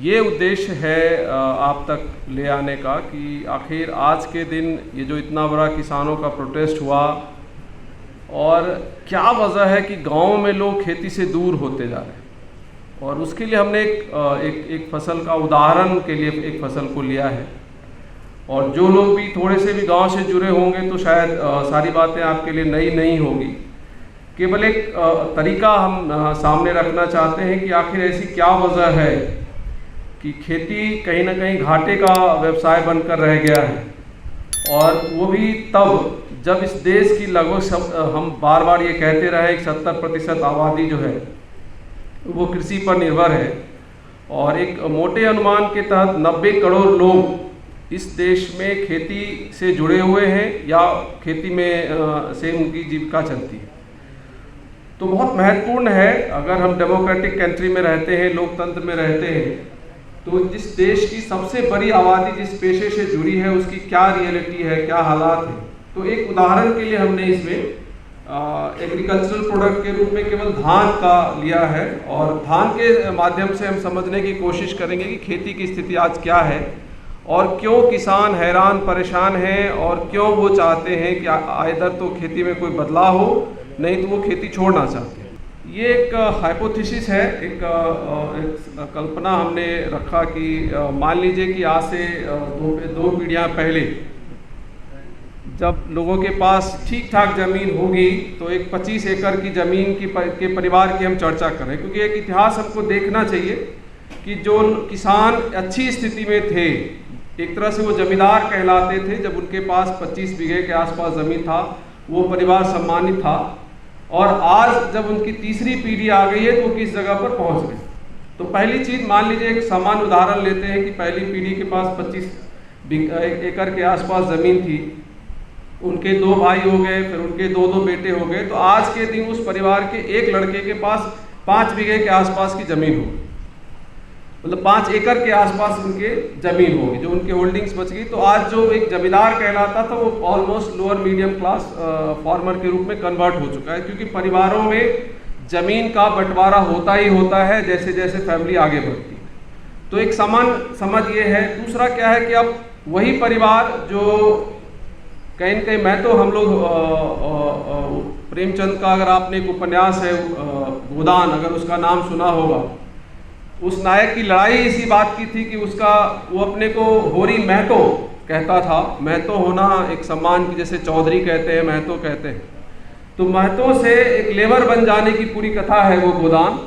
ये उद्देश्य है आप तक ले आने का कि आखिर आज के दिन ये जो इतना बड़ा किसानों का प्रोटेस्ट हुआ और क्या वजह है कि गाँव में लोग खेती से दूर होते जा रहे हैं। और उसके लिए हमने एक फसल का उदाहरण के लिए एक फसल को लिया है। और जो लोग भी थोड़े से भी गांव से जुड़े होंगे तो शायद सारी बातें आपके लिए नई नहीं होगी। केवल एक तरीका हम सामने रखना चाहते हैं कि आखिर ऐसी क्या वजह है कि खेती कहीं ना कहीं घाटे का व्यवसाय बनकर रह गया है। और वो भी तब जब इस देश की लगभग हम बार बार ये कहते रहे कि 70% आबादी जो है वो कृषि पर निर्भर है। और एक मोटे अनुमान के तहत 90 करोड़ लोग इस देश में खेती से जुड़े हुए हैं या खेती में से उनकी जीविका चलती है। तो बहुत महत्वपूर्ण है, अगर हम डेमोक्रेटिक कंट्री में रहते हैं, लोकतंत्र में रहते हैं, तो जिस देश की सबसे बड़ी आबादी जिस पेशे से जुड़ी है उसकी क्या रियलिटी है, क्या हालात है। तो एक उदाहरण के लिए हमने इसमें एग्रीकल्चरल प्रोडक्ट के रूप में केवल धान का लिया है। और धान के माध्यम से हम समझने की कोशिश करेंगे कि खेती की स्थिति आज क्या है और क्यों किसान हैरान परेशान हैं और क्यों वो चाहते हैं कि आइदर तो खेती में कोई बदलाव हो, नहीं तो वो खेती छोड़ना चाहते हैं। ये एक हाइपोथेसिस है, एक कल्पना हमने रखा कि मान लीजिए कि आज से दो पीढ़ियाँ पहले जब लोगों के पास ठीक ठाक ज़मीन होगी तो एक 25 एकड़ की ज़मीन के परिवार की हम चर्चा करें, क्योंकि एक इतिहास हमको देखना चाहिए कि जो किसान अच्छी स्थिति में थे, एक तरह से वो जमींदार कहलाते थे। जब उनके पास 25 बीघे के आसपास ज़मीन था वो परिवार सम्मानित था। और आज जब उनकी तीसरी पीढ़ी आ गई है तो वो किस जगह पर पहुंच गए। तो पहली चीज़ मान लीजिए एक सामान्य उदाहरण लेते हैं कि पहली पीढ़ी के पास 25 एकड़ के आसपास ज़मीन थी, उनके 2 भाई हो गए, फिर उनके 2 बेटे हो गए। तो आज के दिन उस परिवार के एक लड़के के पास 5 बीघे के आसपास की ज़मीन होगी, मतलब 5 एकड़ के आसपास उनके ज़मीन होगी जो उनके होल्डिंग्स बच गई। तो आज जो एक जमींदार कहलाता था वो almost lower medium class farmer के रूप में कन्वर्ट हो चुका है, क्योंकि परिवारों में ज़मीन का बंटवारा होता ही होता है जैसे जैसे फैमिली आगे बढ़ती है। तो एक समान समझ ये है। दूसरा क्या है कि अब वही परिवार जो कहीं न कहीं, मैं तो हम लोग प्रेमचंद का अगर आपने एक उपन्यास है गोदान, अगर उसका नाम सुना होगा, उस नायक की लड़ाई इसी बात की थी कि वो अपने को होरी महतो कहता था। महतो होना एक सम्मान की, जैसे चौधरी कहते हैं, महतो कहते हैं। तो महतो से एक लेबर बन जाने की पूरी कथा है वो गोदान।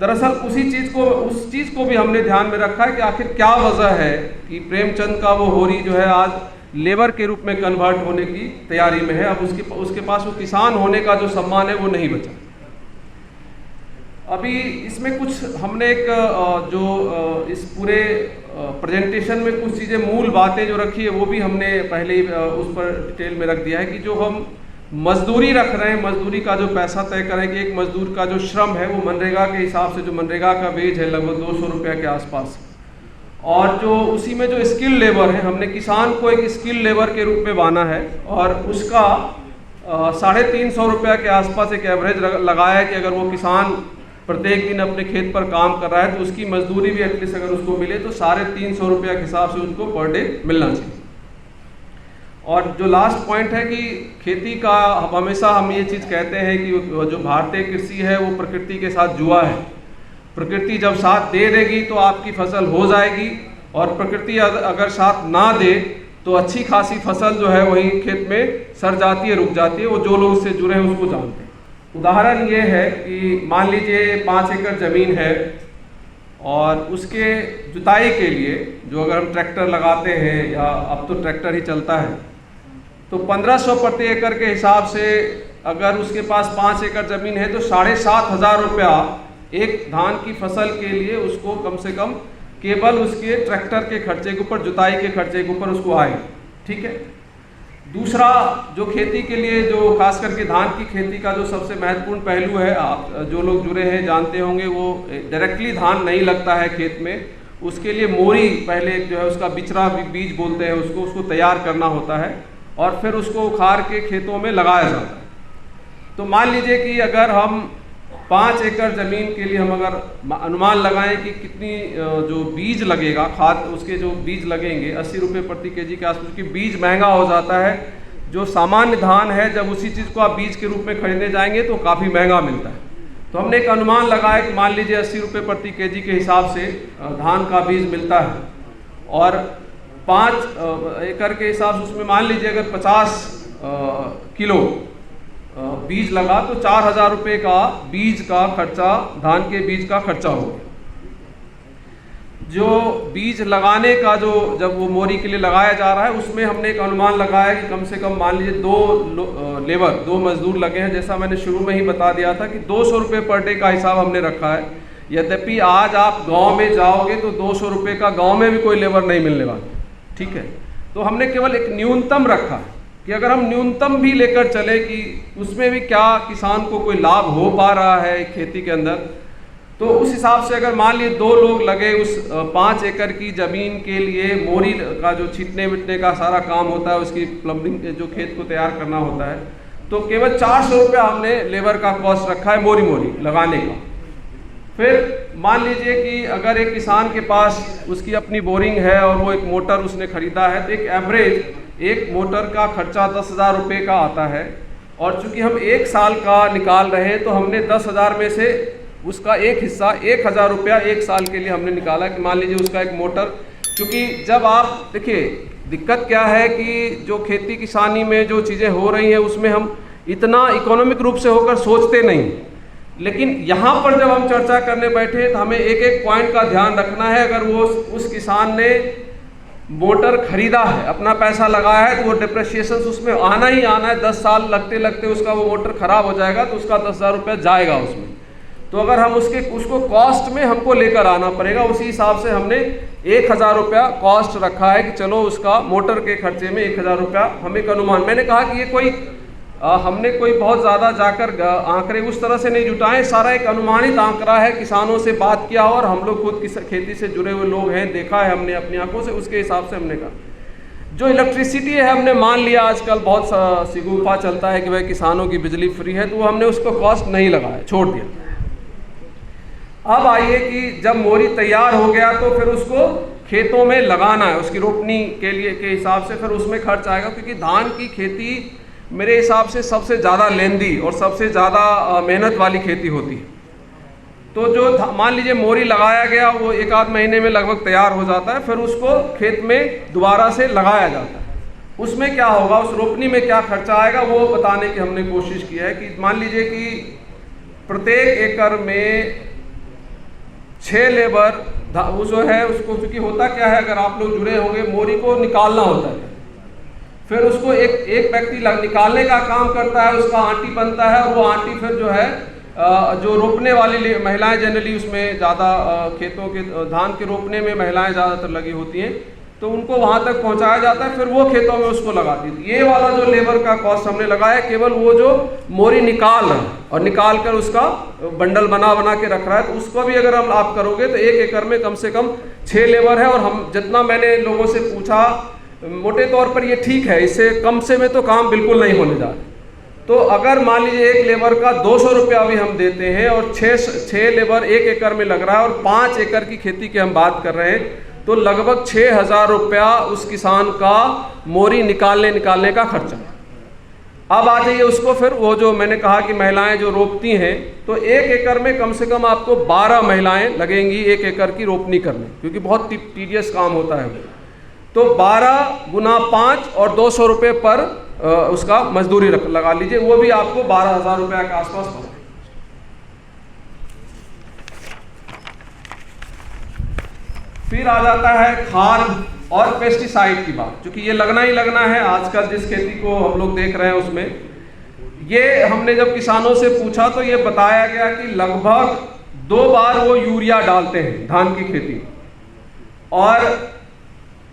दरअसल उस चीज़ को भी हमने ध्यान में रखा है कि आखिर क्या वजह है कि प्रेमचंद का वो होरी जो है आज लेबर के रूप में कन्वर्ट होने की तैयारी में है। अब उसके पास वो किसान होने का जो सम्मान है वो नहीं बचा। अभी इसमें कुछ हमने इस पूरे प्रेजेंटेशन में कुछ चीज़ें, मूल बातें जो रखी है वो भी हमने पहले ही उस पर डिटेल में रख दिया है कि जो हम मजदूरी रख रहे हैं, मजदूरी का जो पैसा तय करें कि एक मजदूर का जो श्रम है वो मनरेगा के हिसाब से, जो मनरेगा का वेज है लगभग 200 रुपये के आसपास, और जो उसी में जो स्किल लेबर है, हमने किसान को एक स्किल लेबर के रूप में माना है और उसका 350 रुपये के आसपास एक एवरेज लगाया है कि अगर वो किसान प्रत्येक दिन अपने खेत पर काम कर रहा है तो उसकी मजदूरी भी एटलीस्ट अगर उसको मिले तो 350 रुपये के हिसाब से उनको पर डे मिलना चाहिए। और जो लास्ट पॉइंट है कि खेती का हमेशा हम ये चीज़ कहते हैं कि जो भारतीय कृषि है वो प्रकृति के साथ जुआ है। प्रकृति जब साथ दे देगी तो आपकी फसल हो जाएगी, और प्रकृति अगर साथ ना दे तो अच्छी खासी फसल जो है वही खेत में सड़ जाती है, रुक जाती है। वो जो लोग उससे जुड़े हैं उसको जानते हैं। उदाहरण ये है कि मान लीजिए 5 एकड़ ज़मीन है और उसके जुताई के लिए जो अगर हम ट्रैक्टर लगाते हैं, या अब तो ट्रैक्टर ही चलता है, तो 1500 प्रति एकड़ के हिसाब से अगर उसके पास 5 एकड़ ज़मीन है तो 7,500 रुपया एक धान की फसल के लिए उसको कम से कम केवल उसके ट्रैक्टर के खर्चे के ऊपर, जुताई के खर्चे के ऊपर उसको आए। ठीक है। दूसरा, जो खेती के लिए, जो खास करके धान की खेती का जो सबसे महत्वपूर्ण पहलू है, आप जो लोग जुड़े हैं जानते होंगे, वो डायरेक्टली धान नहीं लगता है खेत में। उसके लिए मोरी पहले जो है उसका बिचरा बीज बोलते हैं उसको तैयार करना होता है और फिर उसको उखाड़ के खेतों में लगाया जाता है। तो मान लीजिए कि अगर हम 5 एकड़ ज़मीन के लिए हम अगर अनुमान लगाएं कि कितनी जो बीज लगेगा, खाद उसके जो बीज लगेंगे 80 रुपये प्रति केजी के आसपास, क्योंकि बीज महंगा हो जाता है। जो सामान्य धान है जब उसी चीज़ को आप बीज के रूप में खरीदने जाएंगे तो काफ़ी महंगा मिलता है। तो हमने एक अनुमान लगाया कि मान लीजिए 80 रुपये प्रति केजी के हिसाब से धान का बीज मिलता है, और 5 एकड़ के हिसाब से उसमें मान लीजिए अगर 50 किलो बीज लगा तो 4000 रुपये का बीज का खर्चा, धान के बीज का खर्चा होगा। जो बीज लगाने का जो जब वो मोरी के लिए लगाया जा रहा है उसमें हमने एक अनुमान लगाया कि कम से कम मान लीजिए 2 मजदूर लगे हैं। जैसा मैंने शुरू में ही बता दिया था कि 200 रुपये पर डे का हिसाब हमने रखा है। यद्यपि आज आप गांव में जाओगे तो 200 रुपये का गांव में भी कोई लेबर नहीं मिलने वाला, ठीक है। तो हमने केवल एक न्यूनतम रखा है कि अगर हम न्यूनतम भी लेकर चले कि उसमें भी क्या किसान को कोई लाभ हो पा रहा है खेती के अंदर, तो उस हिसाब से अगर मान लीजिए 2 लोग लगे उस 5 एकड़ की ज़मीन के लिए, मोरी का जो छींटने विटने का सारा काम होता है, उसकी प्लम्बिंग जो खेत को तैयार करना होता है, तो केवल 400 रुपया हमने लेबर का कॉस्ट रखा है मोरी लगाने का। फिर मान लीजिए कि अगर एक किसान के पास उसकी अपनी बोरिंग है और वो एक मोटर उसने ख़रीदा है, तो एक एवरेज एक मोटर का खर्चा 10,000 रुपये का आता है। और चूँकि हम 1 साल का निकाल रहे हैं तो हमने 10,000 में से उसका एक हिस्सा 1,000 रुपया 1 साल के लिए हमने निकाला कि मान लीजिए उसका एक मोटर, क्योंकि जब आप देखिए दिक्कत क्या है कि जो खेती किसानी में जो चीज़ें हो रही हैं उसमें हम इतना इकोनॉमिक रूप से होकर सोचते नहीं, लेकिन यहाँ पर जब हम चर्चा करने बैठे तो हमें एक एक पॉइंट का ध्यान रखना है। अगर वो उस किसान ने मोटर खरीदा है, अपना पैसा लगाया है, तो वो डिप्रिसिएशन उसमें आना ही आना है। 10 साल लगते लगते उसका वो मोटर ख़राब हो जाएगा तो उसका 10,000 रुपया जाएगा उसमें। तो अगर हम उसको कॉस्ट में हमको लेकर आना पड़ेगा, उसी हिसाब से हमने 1,000 रुपया कॉस्ट रखा है कि चलो उसका मोटर के खर्चे में 1,000 रुपया हम एक अनुमान। मैंने कहा कि ये कोई हमने कोई बहुत ज़्यादा जाकर आंकड़े उस तरह से नहीं जुटाएं, सारा एक अनुमानित आंकड़ा है। किसानों से बात किया और हम लोग खुद खेती से जुड़े हुए लोग हैं, देखा है हमने अपनी आंखों से, उसके हिसाब से हमने कहा। जो इलेक्ट्रिसिटी है हमने मान लिया, आजकल बहुत सिगुफा चलता है कि भाई किसानों की बिजली फ्री है, तो वो हमने उसको कॉस्ट नहीं लगाया, छोड़ दिया। अब आइए कि जब मोरी तैयार हो गया तो फिर उसको खेतों में लगाना है, उसकी रोपनी के लिए के हिसाब से फिर उसमें खर्च आएगा, क्योंकि धान की खेती मेरे हिसाब से सबसे ज़्यादा लेंदी और सबसे ज़्यादा मेहनत वाली खेती होती है। तो जो मान लीजिए मोरी लगाया गया वो 1 आध महीने में लगभग तैयार हो जाता है, फिर उसको खेत में दोबारा से लगाया जाता है। उसमें क्या होगा, उस रोपनी में क्या खर्चा आएगा वो बताने की हमने कोशिश की है। कि मान लीजिए कि प्रत्येक एकड़ में 6 लेबर वो जो है उसको, क्योंकि होता क्या है, अगर आप लोग जुड़े होंगे, मोरी को निकालना होता है, फिर उसको एक व्यक्ति निकालने का काम करता है, उसका आंटी बनता है, और वो आंटी फिर जो है जो रोपने वाली महिलाएं जनरली उसमें ज़्यादा खेतों के धान के रोपने में महिलाएं ज़्यादातर लगी होती हैं, तो उनको वहाँ तक पहुँचाया जाता है, फिर वो खेतों में उसको लगाती है। ये वाला जो लेबर का कॉस्ट हमने लगाया केवल वो जो मोरी निकाल रहा है और निकाल कर उसका बंडल बना के रख रहा है, तो उसको भी अगर हम आप करोगे तो 1 एकड़ में कम से कम 6 लेबर है। और हम जितना मैंने लोगों से पूछा, मोटे तौर पर ये ठीक है, इससे कम से में तो काम बिल्कुल नहीं होने जा रहा। तो अगर मान लीजिए एक लेबर का 200 रुपया भी हम देते हैं और 6 लेबर 1 एकड़ में लग रहा है और 5 एकड़ की खेती की हम बात कर रहे हैं, तो लगभग 6,000 रुपया उस किसान का मोरी निकालने का खर्चा। अब आ जाइए उसको, फिर वो जो मैंने कहा कि महिलाएं जो रोपती हैं, तो 1 एकड़ में कम से कम आपको 12 महिलाएं लगेंगी 1 एकड़ की रोपनी करने, क्योंकि बहुत टीडियस काम होता है वो। तो 12 गुना 5 और 200 रुपये पर उसका मजदूरी लगा लीजिए, वो भी आपको 12,000 रुपये के आसपास पड़ेगा। फिर आ जाता है खाद और पेस्टिसाइड की बात, क्योंकि ये लगना ही लगना है। आजकल जिस खेती को हम लोग देख रहे हैं उसमें ये हमने जब किसानों से पूछा तो ये बताया गया कि लगभग 2 बार वो यूरिया डालते हैं धान की खेती। और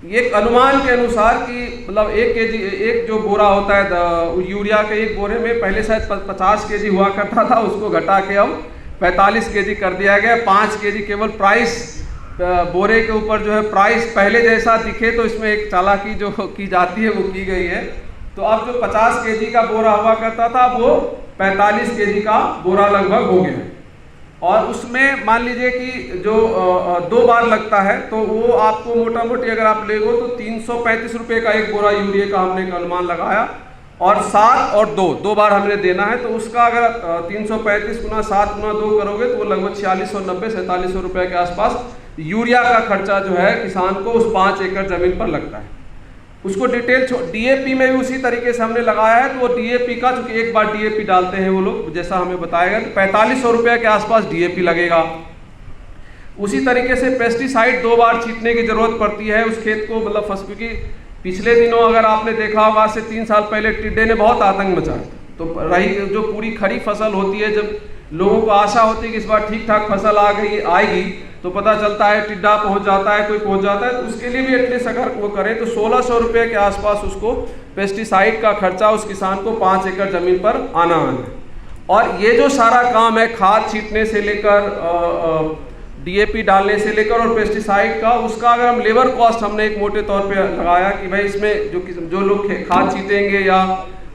एक अनुमान के अनुसार कि मतलब 1 केजी एक जो बोरा होता है यूरिया के, एक बोरे में पहले शायद 50 केजी हुआ करता था, उसको घटा के अब 45 केजी कर दिया गया। 5 केजी केवल प्राइस बोरे के ऊपर जो है प्राइस पहले जैसा दिखे तो इसमें एक चालाकी जो की जाती है वो की गई है। तो अब जो 50 केजी का बोरा हुआ करता था वो 45 केजी का बोरा लगभग हो गया। और उसमें मान लीजिए कि जो 2 बार लगता है तो वो आपको मोटा मोटी अगर आप लेगो तो 335 रुपये का एक बोरा यूरिया का हमने एक अनुमान लगाया, और 7 और 2 बार हमने देना है, तो उसका अगर 335 गुना 7 गुना 2 करोगे तो वो लगभग 4690-4700 रुपये के आसपास यूरिया का खर्चा जो है किसान को उस 5 एकड़ जमीन पर लगता है। उसको डिटेल डीएपी में भी उसी तरीके से हमने लगाया है, तो वो डीएपी का, चूंकि एक बार डीएपी डालते हैं वो लोग, जैसा हमें बताया गया, तो 4500 रुपये के आसपास डीएपी लगेगा। उसी तरीके से पेस्टिसाइड 2 बार छींटने की जरूरत पड़ती है उस खेत को, मतलब फसल, क्योंकि पिछले दिनों अगर आपने देखा होगा, आज से 3 साल पहले टिड्डे ने बहुत आतंक मचाया, तो रही जो पूरी खड़ी फसल होती है, जब लोगों को आशा होती है कि इस बार ठीक ठाक फसल आएगी, तो पता चलता है टिड्डा पहुंच जाता है, कोई पहुंच जाता है, तो उसके लिए भी एटलीस्ट अगर वो करें तो 1600 रुपये के आसपास उसको पेस्टिसाइड का खर्चा उस किसान को 5 एकड़ जमीन पर आना है। और ये जो सारा काम है, खाद छींटने से लेकर डीएपी डालने से लेकर और पेस्टिसाइड का, उसका अगर हम लेबर कॉस्ट हमने एक मोटे तौर पे लगाया कि भाई इसमें जो लोग खाद छींटेंगे या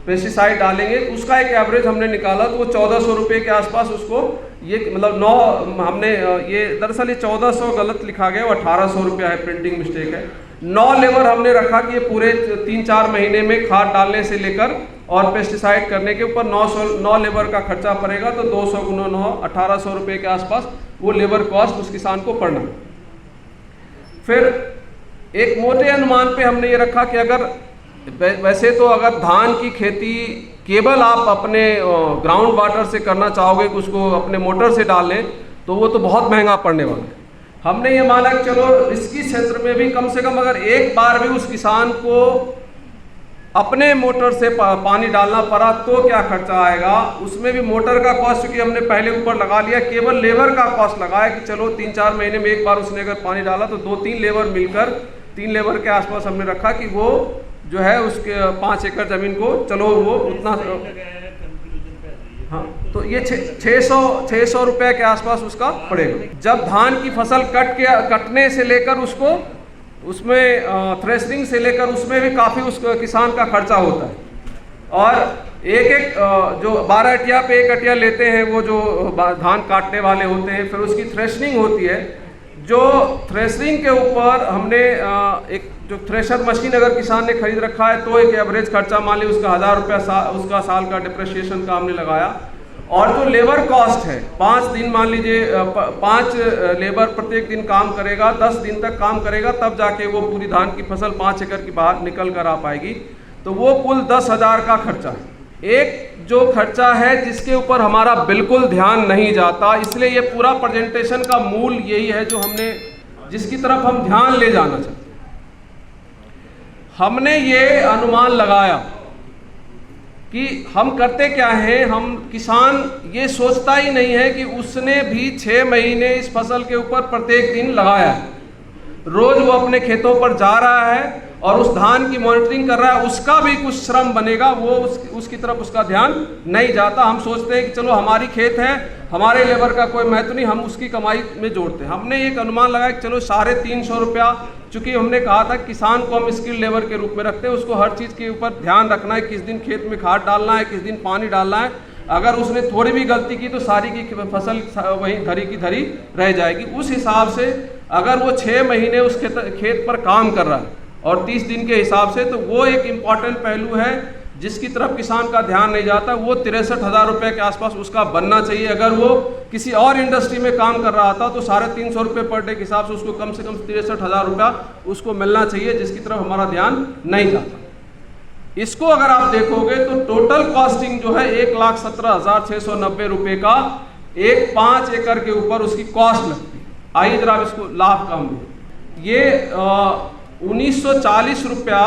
पेस्टिसाइड डालेंगे, उसका एक एवरेज हमने निकाला, तो वो 1400 रुपये के आसपास उसको, ये मतलब 9 हमने ये दरअसल ये 1400 गलत लिखा गया, वो 1800 रुपया है, प्रिंटिंग मिस्टेक है। 9 लेबर हमने रखा कि ये पूरे 3-4 महीने में खाद डालने से लेकर और पेस्टिसाइड करने के ऊपर 9 लेबर का खर्चा पड़ेगा, तो 200 गुना 9 1800 रुपये के आसपास वो लेबर कॉस्ट उस किसान को पड़ना। फिर एक मोटे अनुमान पे हमने ये रखा कि अगर वैसे तो अगर धान की खेती केवल आप अपने ग्राउंड वाटर से करना चाहोगे कि उसको अपने मोटर से डाल लें, तो वो तो बहुत महंगा पड़ने वाला है। हमने ये माना कि चलो रिस्की क्षेत्र में भी कम से कम अगर एक बार भी उस किसान को अपने मोटर से पानी डालना पड़ा तो क्या खर्चा आएगा, उसमें भी मोटर का कॉस्ट, क्योंकि हमने पहले ऊपर लगा लिया, केवल लेबर का कॉस्ट लगाया कि चलो 3-4 महीने में एक बार उसने अगर पानी डाला तो 2-3 लेबर मिलकर 3 लेबर के आसपास हमने रखा कि वो जो है उसके 5 एकड़ जमीन को, चलो वो उतना, हाँ, तो ये 600 रुपये के आसपास उसका पड़ेगा। जब धान की फसल कटने से लेकर उसको उसमें थ्रेशरिंग से लेकर उसमें भी काफ़ी उस किसान का खर्चा होता है। और एक जो 12 अटिया पे 1 अटिया लेते हैं वो जो धान काटने वाले होते हैं, फिर उसकी थ्रेशरिंग होती है। जो थ्रेशरिंग के ऊपर हमने एक जो थ्रेशर मशीन अगर किसान ने खरीद रखा है तो एक एवरेज खर्चा मान ली उसका 1000 रुपया उसका साल का डिप्रिसिएशन का हमने लगाया। और जो लेबर कॉस्ट है, 5 दिन मान लीजिए 5 लेबर प्रत्येक दिन काम करेगा, 10 दिन तक काम करेगा, तब जाके वो पूरी धान की फसल 5 एकड़ की बाहर निकल कर आ पाएगी, तो वो कुल 10,000 का खर्चा है। एक जो खर्चा है जिसके ऊपर हमारा बिल्कुल ध्यान नहीं जाता, इसलिए ये पूरा प्रेजेंटेशन का मूल यही है जो हमने जिसकी तरफ हम ध्यान ले जाना चाहते हैं। हमने ये अनुमान लगाया कि हम करते क्या हैं, हम किसान ये सोचता ही नहीं है कि उसने भी 6 महीने इस फसल के ऊपर प्रत्येक दिन लगाया है, रोज वो अपने खेतों पर जा रहा है और उस धान की मॉनिटरिंग कर रहा है, उसका भी कुछ श्रम बनेगा, वो उसकी तरफ उसका ध्यान नहीं जाता। हम सोचते हैं कि चलो हमारी खेत है, हमारे लेबर का कोई महत्व नहीं, हम उसकी कमाई में जोड़ते हैं। हमने एक अनुमान लगाया कि चलो 350 रुपया, चूँकि हमने कहा था किसान को हम स्किल्ड लेबर के रूप में रखते हैं, उसको हर चीज़ के ऊपर ध्यान रखना है, किस दिन खेत में खाद डालना है, किस दिन पानी डालना है। अगर उसने थोड़ी भी गलती की तो सारी की फसल वहीं धरी की धरी रह जाएगी। उस हिसाब से अगर वो 6 महीने उस खेत पर काम कर रहा है और 30 दिन के हिसाब से, तो वो एक इम्पॉर्टेंट पहलू है जिसकी तरफ किसान का ध्यान नहीं जाता। वो 63,000 रुपये के आसपास उसका बनना चाहिए। अगर वो किसी और इंडस्ट्री में काम कर रहा था तो 350 रुपये पर डे के हिसाब से उसको कम 63,000 रुपया उसको मिलना चाहिए, जिसकी तरफ हमारा ध्यान नहीं जाता। इसको अगर आप देखोगे तो टोटल कॉस्टिंग जो है 1,17,690 रुपये का एक 5 एकड़ के ऊपर उसकी कॉस्ट लगती है। आइए जरा इसको लाभ का हम ये 1940 रुपया,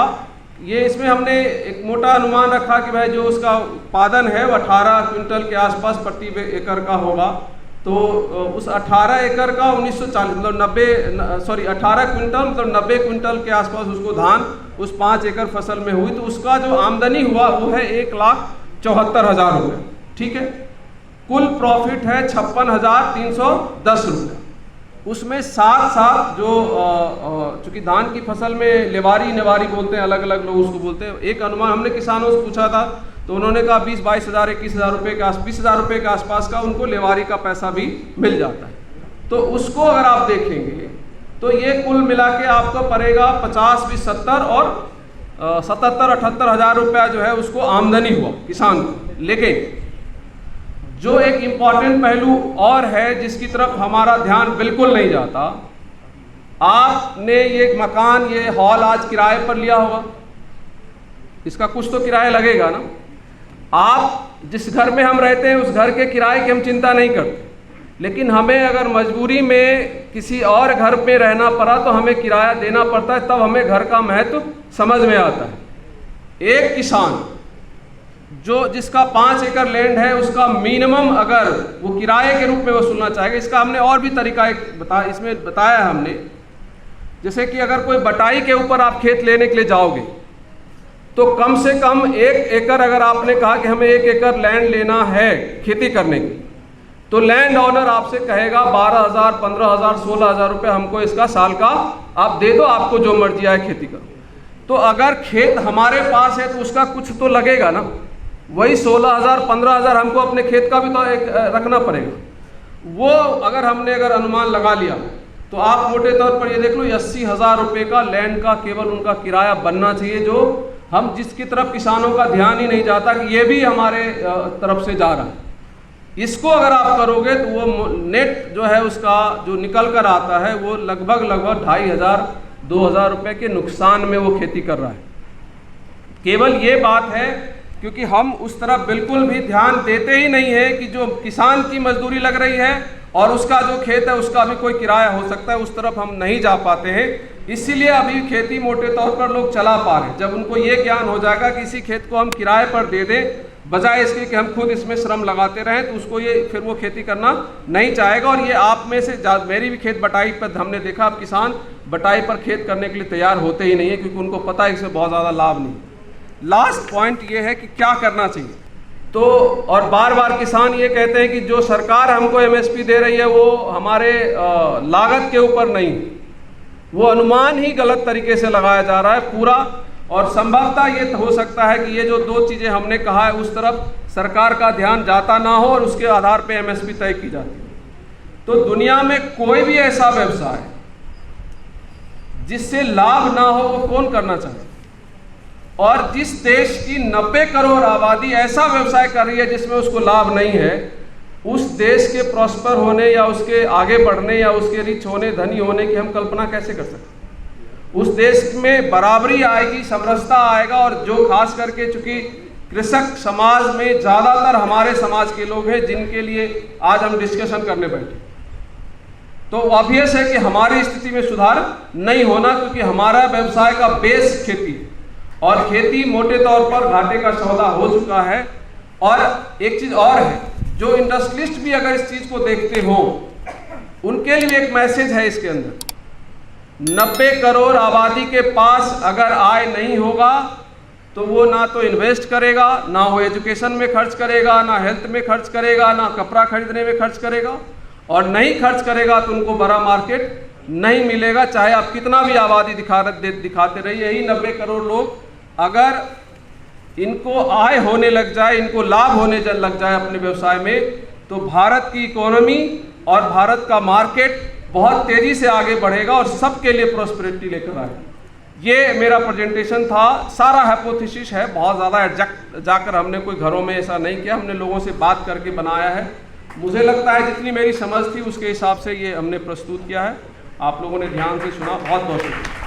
ये इसमें हमने एक मोटा अनुमान रखा कि भाई जो उसका उत्पादन है वो 18 क्विंटल के आसपास प्रति एकड़ का होगा। तो उस 18 एकड़ का 1940 मतलब 18 क्विंटल मतलब 90 क्विंटल के आसपास उसको धान उस 5 एकड़ फसल में हुई, तो उसका जो आमदनी हुआ वो है 1,74,000 रुपये। ठीक है, कुल प्रॉफिट है 56,310 रुपये। उसमें साथ जो चूँकि धान की फसल में लेवारी नेवारी बोलते हैं, अलग अलग लोग उसको बोलते हैं। एक अनुमान हमने किसानों से पूछा था तो उन्होंने कहा 20-22 हज़ार 21 हज़ार रुपये के 20 हज़ार रुपये के आसपास का उनको लेवारी का पैसा भी मिल जाता है। तो उसको अगर आप देखेंगे तो ये कुल मिला के आपको पड़ेगा 50, 20, 70 और 77-78 हज़ार रुपया जो है उसको आमदनी हुआ किसान को। लेकिन जो एक इम्पॉर्टेंट पहलू और है जिसकी तरफ हमारा ध्यान बिल्कुल नहीं जाता, आपने ये मकान, ये हॉल आज किराए पर लिया होगा, इसका कुछ तो किराया लगेगा ना। आप जिस घर में हम रहते हैं उस घर के किराए की हम चिंता नहीं करते, लेकिन हमें अगर मजबूरी में किसी और घर में रहना पड़ा तो हमें किराया देना पड़ता है, तब हमें घर का महत्व समझ में आता है। एक किसान जो जिसका 5 एकड़ लैंड है उसका मिनिमम अगर वो किराए के रूप में वसूलना चाहेगा, इसका हमने और भी तरीका इसमें बताया है हमने। जैसे कि अगर कोई बटाई के ऊपर आप खेत लेने के लिए जाओगे तो कम से कम 1 एकड़, अगर आपने कहा कि हमें 1 एकड़ लैंड लेना है खेती करने की, तो लैंड ओनर आपसे कहेगा 12,000, 15,000, 16,000 रुपये हमको इसका साल का आप दे दो, आपको जो मर्जी आए खेती करो। तो अगर खेत हमारे पास है तो उसका कुछ तो लगेगा ना, वही 16,000, 15,000 हमको अपने खेत का भी तो एक रखना पड़ेगा। वो अगर अनुमान लगा लिया तो आप मोटे तौर पर ये देख लो 80,000 रुपये का लैंड का केवल उनका किराया बनना चाहिए, जो हम जिसकी तरफ किसानों का ध्यान ही नहीं जाता कि ये भी हमारे तरफ से जा रहा है। इसको अगर आप करोगे तो वो नेट जो है उसका जो निकल कर आता है वो लगभग 2,500, 2,000 रुपये के नुकसान में वो खेती कर रहा है। केवल ये बात है क्योंकि हम उस तरफ बिल्कुल भी ध्यान देते ही नहीं है कि जो किसान की मजदूरी लग रही है और उसका जो खेत है उसका भी कोई किराया हो सकता है, उस तरफ हम नहीं जा पाते हैं। इसीलिए अभी खेती मोटे तौर पर लोग चला पा रहे हैं। जब उनको ये ज्ञान हो जाएगा कि इसी खेत को हम किराए पर दे दें बजाय इसके कि हम खुद इसमें श्रम लगाते रहें, तो उसको ये फिर वो खेती करना नहीं चाहेगा। और ये आप में से मेरी भी खेत बटाई पर हमने देखा, अब किसान बटाई पर खेत करने के लिए तैयार होते ही नहीं है क्योंकि उनको पता है इससे बहुत ज़्यादा लाभ नहीं। लास्ट पॉइंट ये है कि क्या करना चाहिए। तो और बार बार किसान ये कहते हैं कि जो सरकार हमको एमएसपी दे रही है वो हमारे लागत के ऊपर नहीं, वो अनुमान ही गलत तरीके से लगाया जा रहा है पूरा। और संभवतः ये हो सकता है कि ये जो 2 चीज़ें हमने कहा है उस तरफ सरकार का ध्यान जाता ना हो और उसके आधार पे एमएसपी तय की जाती है। तो दुनिया में कोई भी ऐसा व्यवसाय जिससे लाभ ना हो वो कौन करना चाहे। और जिस देश की 90 करोड़ आबादी ऐसा व्यवसाय कर रही है जिसमें उसको लाभ नहीं है, उस देश के प्रॉस्पर होने या उसके आगे बढ़ने या उसके रिच होने, धनी होने की हम कल्पना कैसे कर सकते हैं। उस देश में बराबरी आएगी, समरसता आएगा। और जो खास करके चूंकि कृषक समाज में ज़्यादातर हमारे समाज के लोग हैं जिनके लिए आज हम डिस्कशन करने बैठे, तो ऑब्वियस है कि हमारी स्थिति में सुधार नहीं होना, क्योंकि हमारा व्यवसाय का बेस खेती है और खेती मोटे तौर पर घाटे का सौदा हो चुका है। और एक चीज़ और है, जो इंडस्ट्रियलिस्ट भी अगर इस चीज़ को देखते हो उनके लिए एक मैसेज है इसके अंदर। 90 करोड़ आबादी के पास अगर आय नहीं होगा तो वो ना तो इन्वेस्ट करेगा, ना वो एजुकेशन में खर्च करेगा, ना हेल्थ में खर्च करेगा, ना कपड़ा खरीदने में खर्च करेगा, और नहीं खर्च करेगा तो उनको बड़ा मार्केट नहीं मिलेगा, चाहे आप कितना भी आबादी दिखाते रहिए। यही 90 करोड़ लोग अगर इनको आय होने लग जाए, इनको लाभ होने लग जाए अपने व्यवसाय में, तो भारत की इकोनॉमी और भारत का मार्केट बहुत तेज़ी से आगे बढ़ेगा और सबके लिए प्रॉस्पेरिटी लेकर आएगा। ये मेरा प्रेजेंटेशन था, सारा हाइपोथेसिस है, बहुत ज़्यादा एग्जैक्ट जाकर हमने कोई घरों में ऐसा नहीं किया, हमने लोगों से बात करके बनाया है। मुझे लगता है जितनी मेरी समझ थी उसके हिसाब से ये हमने प्रस्तुत किया है। आप लोगों ने ध्यान से सुना, बहुत बहुत शुक्रिया।